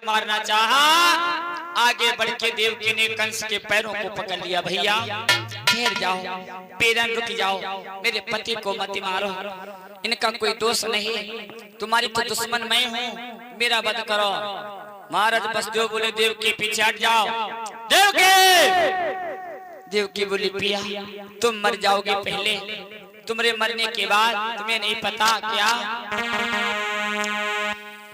मारना चाहा, आगे बढ़ के देवकी ने कंस के पैरों को पकड़ लिया। भैया ठहर जाओ, पेरन रुक जाओ, मेरे पति को मत मारो, इनका कोई दोष नहीं, तुम्हारी तो दुश्मन मैं हूँ, मेरा वध करो। महाराज वसुदेव बोले देवकी पीछे हट जाओ। देवकी बोली पिया तुम मर जाओगे पहले, तुम्हारे मरने के बाद तुम्हें नहीं पता क्या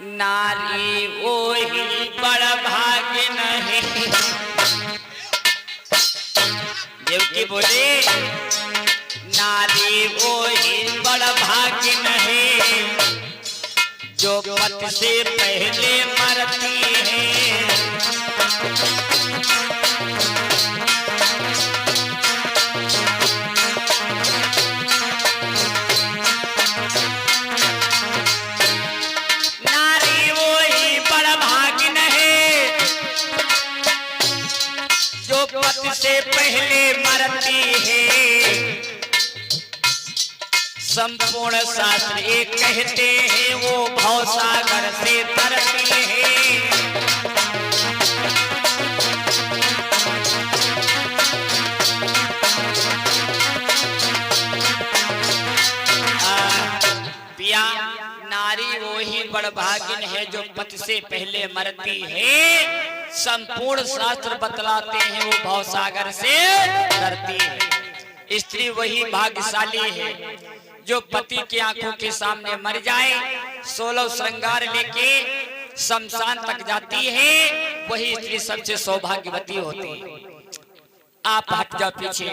नारी वही बड़ा भाग्य नहीं। देवकी बोले नारी वही बड़ा भाग्य नहीं, जो पति से पहले मरती है। नारी वही बड़ा भाग्य नहीं, जो पति से पहले मरती है। संपूर्ण शास्त्र एक कहते हैं वो भवसागर से तरती है। पिया नारी वही बड़भागिन है जो पति से पहले मरती है। संपूर्ण शास्त्र बतलाते हैं वो भवसागर से तरती है। स्त्री वही भाग्यशाली है जो पति की आंखों के सामने मर जाए, 16 श्रृंगार लेके शमशान तक जाती है, वही स्त्री सबसे सौभाग्यवती होती है। आप हट जाओ पीछे।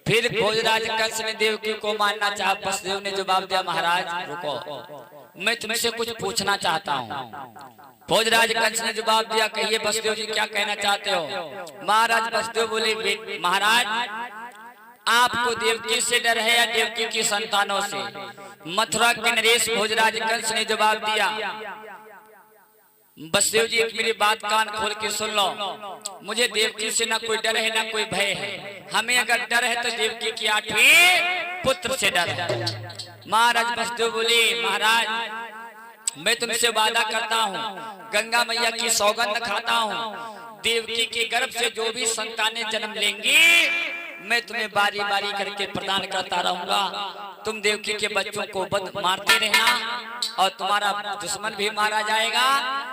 फिर भोजराज कंस ने देवकी को मारना चाहा, वसुदेव ने जवाब दिया महाराज रुको, मैं तुमसे कुछ पूछना चाहता हूँ। भोजराज कंस ने जवाब दिया कहिए वसुदेव जी क्या कहना चाहते हो। महाराज वसुदेव बोले महाराज आपको देवकी से डर है या देवकी की संतानों से। मथुरा के नरेश भोजराज कंस ने जवाब दिया वसुदेव जी एक मेरी बात कान खोल के सुन लो, मुझे देवकी से ना कोई डर है ना कोई भय है। हमें अगर डर है तो देवकी की 8वें पुत्र से डर है। महाराज वसुदेव बोले महाराज मैं तुमसे वादा करता हूँ, गंगा मैया की सौगंध खाता हूँ, देवकी के गर्भ से जो भी संतानें जन्म लेंगी मैं तुम्हें बारी बारी करके प्रदान करता रहूंगा। तुम देवकी के बच्चों को मारते रहना और तुम्हारा दुश्मन भी मारा जाएगा,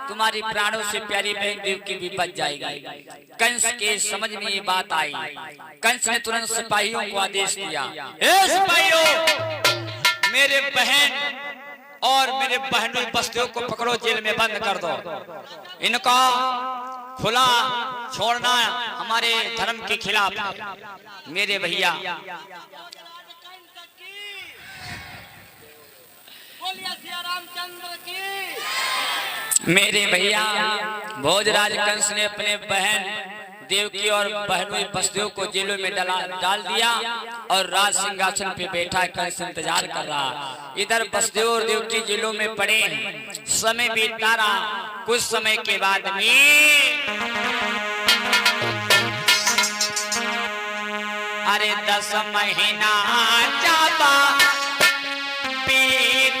तुम्हारी प्राणों से प्यारी बहन देवकी भी बच जाएगी। कंस के समझ में ये बात आई। कंस ने तुरंत सिपाहियों को आदेश दिया, ए सिपाहियों मेरे बहन और मेरे बहनों वसुदेव को पकड़ो, जेल में बंद कर दो। इनका खुला छोड़ना हमारे धर्म के खिलाफ है। मेरे भैया मेरे भैया भोजराज कंस ने अपने बहन देवकी और बहनों वसुदेव को जेलों में डाल दिया और राज सिंहासन पे बैठा कंस इंतजार कर रहा। इधर वसुदेव और देवकी जेलों में पड़े, समय बीतता रहा। कुछ समय के बाद में अरे 10 महीना जाता बीत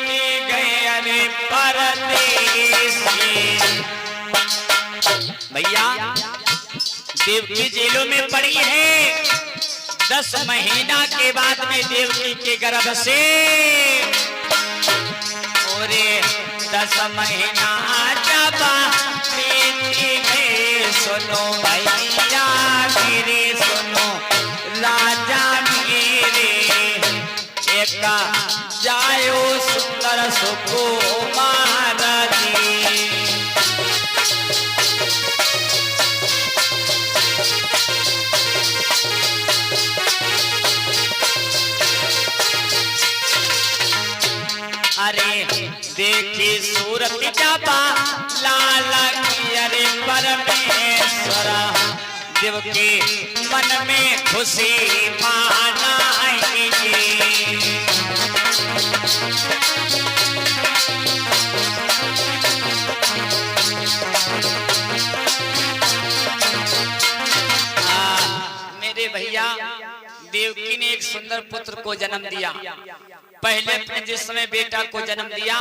गए अरे परदेसी। भैया देवकी जेलों में पड़ी है, 10 महीना के बाद में देवकी के गर्भ से और 10 महीना जब बीत गए सुनो भैया मेरे सुनो राजा मेरे, एक जायो सुंदर सुकुमार जी। अरे देखी सूरत जापा लाला की अरे परमेश्वरा, देवकी मन में खुशी मानाएगी। मेरे भैया देवकी ने एक सुंदर पुत्र को जन्म दिया। पहले अपने जिस समय बेटा को जन्म दिया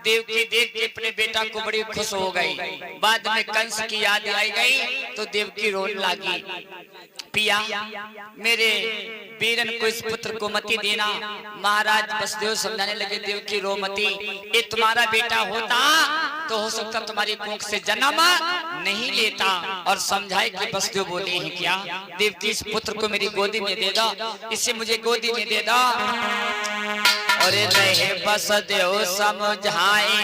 देवकी देख के अपने बेटा को बड़ी खुश हो गई। बाद में कंस की याद आई गई तो देवकी रोने लगी। पिया मेरे वीरन को इस पुत्र को मती देना। महाराज वसुदेव समझाने लगे देवकी रो मती, ये तुम्हारा बेटा होता तो हो सकता तुम्हारी कोख से जन्म नहीं लेता। और समझाए कि वसुदेव बोले हैं क्या, देवकी इस पुत्र को मेरी गोदी में दे दो, इसे मुझे गोदी में दे दो। और रहे वसुदेव समझाए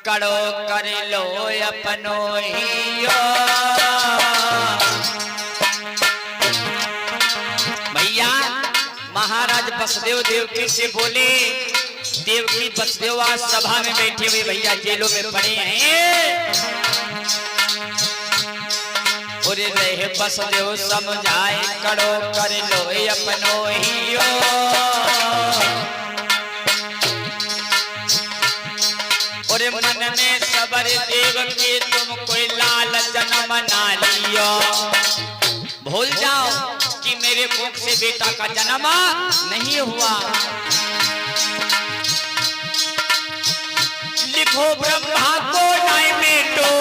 कड़ो कर लो अपनो हियो। भैया महाराज वसुदेव देवकी से बोले, देवकी वसुदेव आज सभा में बैठे हुए भैया जेलों में पड़े हैं। और रहे वसुदेव समझाए कड़ो कर लो अपनो हियो। और मन में सबर देव के तुम कोई लाल जन्म ना लियो। भूल जाओ कि मेरे कोख से बेटा का जन्म नहीं हुआ। लिखो ब्रह्मा को नाय मेटो।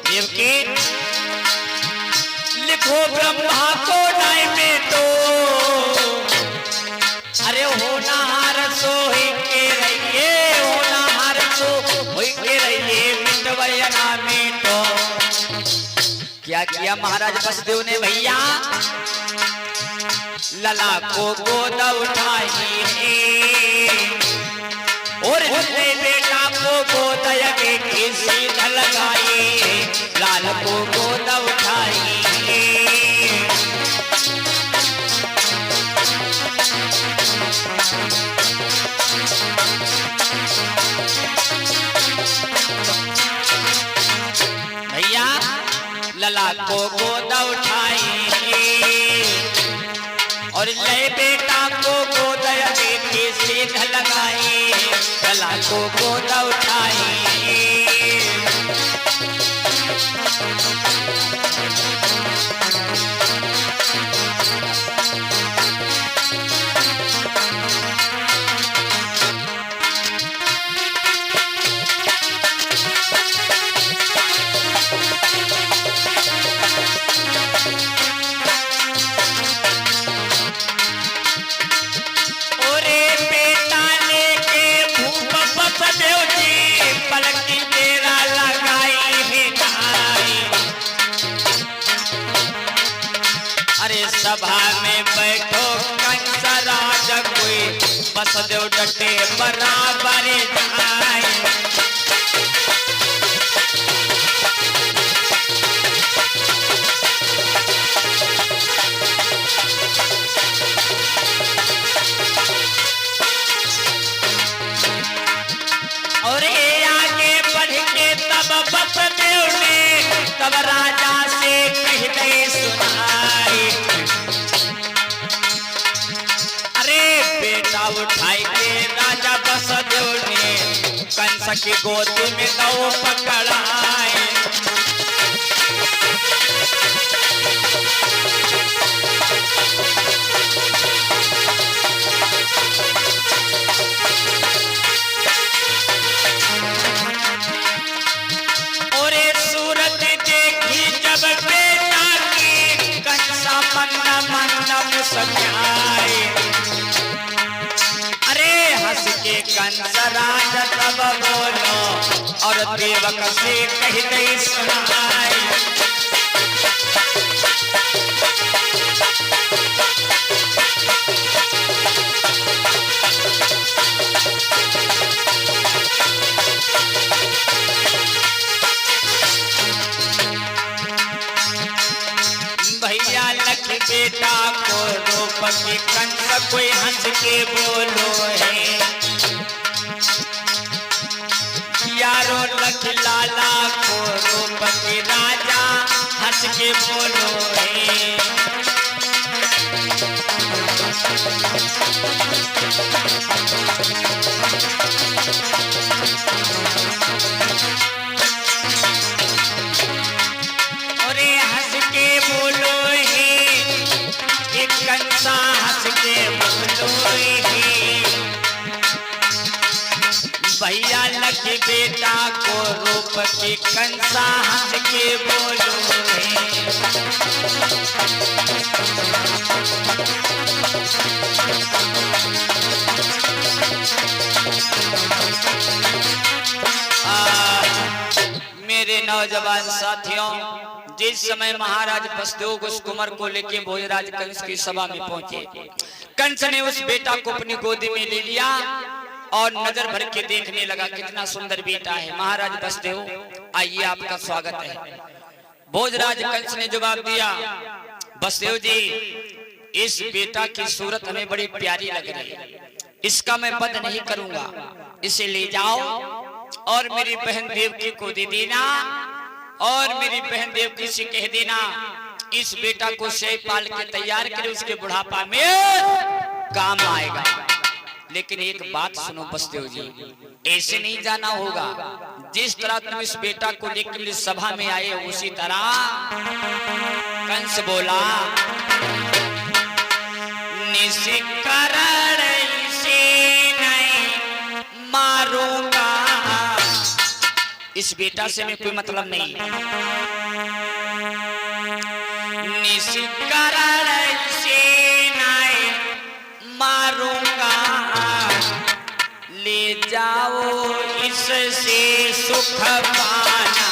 देवकी लिखो ब्रह्मा को नाय मेटो। अरे होना हार सो ही के रहिए, होना हार सो ही के रहिए, मिटवया ना मिटो। क्या किया महाराज वसुदेव ने भैया, लला को गोद उठाई और उसने बेटा को गोद के सीधा लगाई, लाल को गोद उठाई। भैया लला को गोद उठाई और ले बेटा को गोद के सीधा लगाई, लला को गोद उठाई। सभा में बैठो कंस राज कोई, वसुदेव डटे बराबर जाए। और ये आगे बढ़ के तब वसुदेव ने तब राजा से कह दे सुनाई। बेटा उठाई के राजा वसुदेव ने कंस की गोदी में दो पकड़ाए। और सूरत देखी जब बेटा की कंसा मन मन मुस्कुराए। के कंस राज तब बोलो और देवक से कह दे सुनाई। भैया लख बेटा को रूप के कंस कोई हंस के बोलो है। यारो लख लाला को रूप के राजा हंस के बोलो है। और हंस के बोलो है, एक कंसा हंस के बोलो है। के बेटा को रूप के कंसा हंस के बोलो मेरे नौजवान साथियों, जिस समय महाराज वसुदेव उस कुमार को लेके भोजराज कंस की सभा में पहुंचे, कंस ने उस बेटा को अपनी गोदी में ले लिया और नजर भर के देखने लगा, कितना सुंदर बेटा है। महाराज वसुदेव, आइए आपका स्वागत है। भोजराज कंस ने जवाब दिया, वसुदेव जी, इस बेटा की सूरत हमें बड़ी प्यारी लग रही है, इसका मैं वध नहीं करूंगा, इसे ले जाओ और मेरी बहन देवकी को दे देना और मेरी बहन देवकी से कह देना इस बेटा को से पाल के तैयार करे, उसके बुढ़ापा में काम आएगा। लेकिन एक बात सुनो वसुदेव जी, ऐसे नहीं जाना होगा, जिस तरह तुम इस बेटा को लेकर सभा में आए उसी तरह। कंस बोला, निशिकरण से नहीं मारूंगा, इस बेटा से मैं कोई मतलब नहीं। निशिकरण से नहीं मारूंगा, ले जाओ इससे सुख पाना।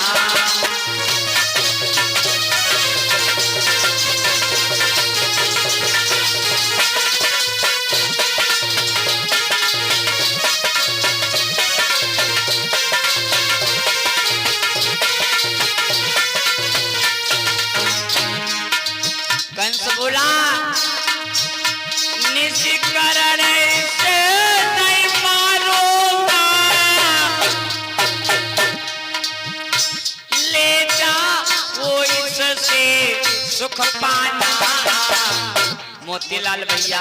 कंस बोला, निशिकरण से नहीं मारूंगा, ले जाओ इससे सुख पाना। मोतीलाल भैया,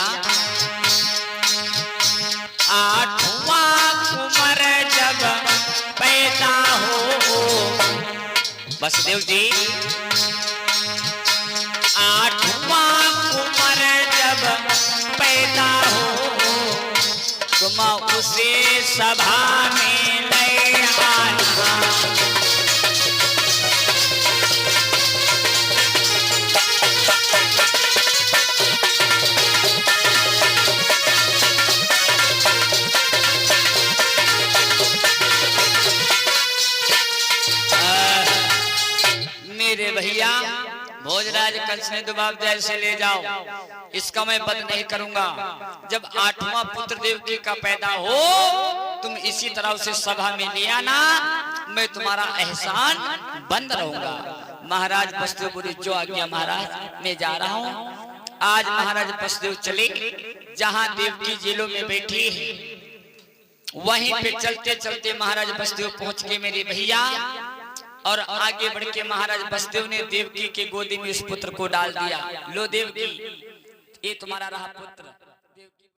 आठवां कुंवर जब पैदा हो, वसुदेव जी, आठवां कुंवर जब पैदा हो, तुम उसे सभा में ले आना। मेरे भैया, भोजराज कंस ने जवाब दिया, इसे ले जाओ, इसका मैं वध नहीं करूंगा। जब आठवां पुत्र देवकी का पैदा हो, तुम इसी तरह उसे सभा में ले आना, मैं तुम्हारा एहसान बंद रहूंगा। महाराज वसुदेव बोले, जो आज्ञा महाराज, मैं जा रहा हूँ। आज महाराज वसुदेव चले, जहाँ देवकी जेलों में बैठी है, वहीं पे चलते चलते महाराज वसुदेव पहुंच के मेरे भैया, और आगे बढ़ के महाराज वसुदेव ने देवकी के गोदी में उस पुत्र को डाल दिया। लो देवकी, ये तुम्हारा रहा पुत्र।